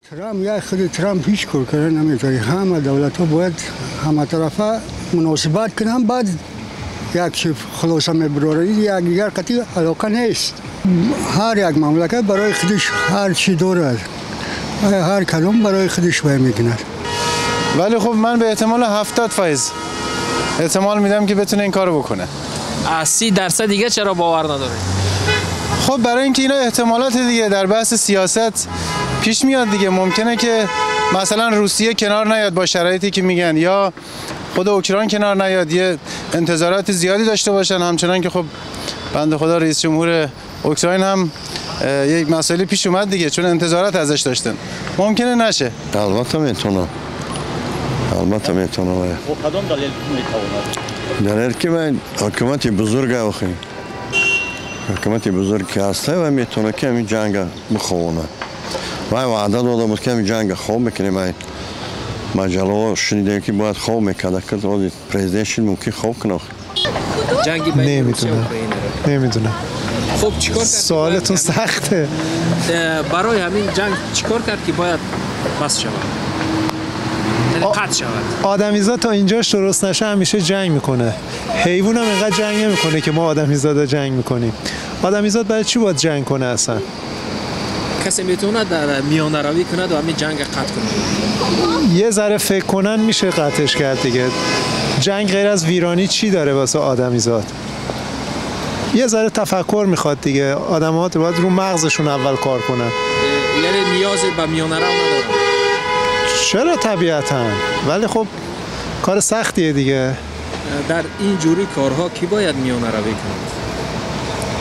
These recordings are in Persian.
ترامپ یا خود ترامپ هیچ کار کردن نمیتونه. همه دولت ها باید همه طرفه مناسبت کنن، بعد یک خلاصه میبراره. یک دیگر قطعی علاقه نیست. هر یک مملکت برای خودش هر چی دارد، هر کدوم برای خودش باید میکنه. ولی خب من به احتمال 70% احتمال میدم که بتونه این کارو بکنه. 30% دیگه چرا باور نداره؟ خب برای اینکه اینا احتمالات دیگه در بحث سیاست پیش میاد دیگه. ممکنه که مثلا روسیه کنار نیاد با شرایطی که میگن، یا خود اوکراین کنار نیاد، یه انتظارات زیادی داشته باشن. همچنان که خب بنده خدا رئیس جمهور اوکراین هم یک مسئله پیش اومد دیگه، چون انتظارات ازش داشتن. ممکنه نشه. البته میتونه. خب کدام دلیل میتواند؟ دلیل که من حکومت بزرگ آخه، حکومت بزرگ که هسته و میتونه که این جنگ بخوونه. و وعده داده بود که این جنگ خوب میکنه. من مجله شنیدم که باید خوب میکرده که پرزیدنت ممکن خوب کنه. جنگی بین روسیه و اوکراین. نمیدونم. خب چیکار کرد؟ سوالتون سخته. برای همین جنگ چیکار کرد که باید بس شود؟ قطع شود. آدمیزاد تا اینجاش درست نشه همیشه جنگ میکنه. حیوان هم اینقدر جنگ نمیکنه که ما آدمیزادا جنگ میکنیم. آدمیزاد برای چی باید جنگ کنه اصلا؟ کسی میتونه در میانه روی کنه و همین جنگ قطع کنه؟ یه ذره فکر کنن میشه قطعش کرد دیگه. جنگ غیر از ویرانی چی داره واسه آدمیزاد؟ یه ذره تفکر میخواد دیگه. آدم‌ها باید رو مغزشون اول کار کنن. یعنی نیاز به میانه رو نداره. چرا طبیعتاً، ولی خب کار سختیه دیگه. در این جوری کارها کی باید میانه روی کنند؟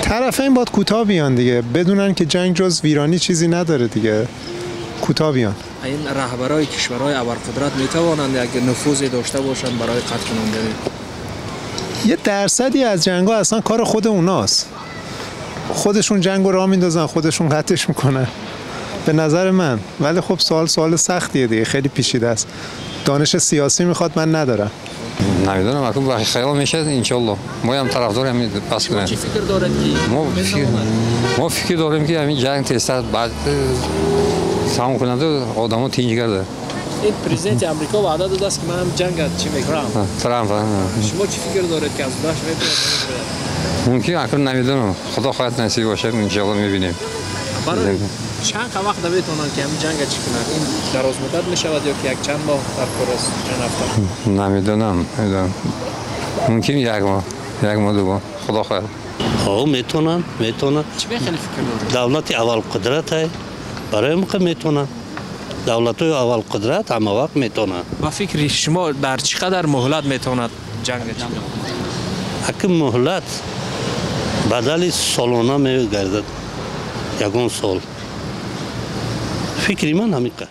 طرفین باید کوتاه بیان دیگه، بدونن که جنگ جز ویرانی چیزی نداره دیگه. کوتاه بیان. این رهبرای کشورهای ابرقدرت میتوانند اگه نفوذی داشته باشن برای قطع کننده؟ یه درصدی از جنگ‌ها اصلا کار خود اوناست. خودشون جنگو راه میندازن، خودشون قطعش میکنن به نظر من. ولی خب سوال سختیه دیگه، خیلی پیچیده است. دانش سیاسی میخواد، من ندارم. نمیدونم، اگه با خیال میشه انشالله ما هم طرفدار همین پس کنیم. چی فکر دارید که ما فکر داریم که همین جنگ تست بعد تمام کننده آدمو تینج کرده. این پرزیدنت آمریکا وعده داده است که من هم جنگ چی میکنم. ترامپ. شما چی فکر دارید که از داش میتونه؟ ممکن اکنون نمیدونم، خدا خواهد نصیب باشه انشالله میبینیم. برای چند وقت بتونن که همین جنگ چی کنن؟ این دراز مدت میشود یا که یک چند ماه در کار است، چند هفته؟ نمیدونم. ممکن یک ماه دو ماه، خدا خواهد. میتونن. چی خیلی فکر دارید؟ دولت اول قدرت های برای موقع میتونن. دولت های اول قدرت همه وقت میتونن. با فکر شما در چقدر مهلت میتوند جنگ چی کنه؟ اگه مهلت بدل سالانه میگردد، یکون سال. فکری من همیشه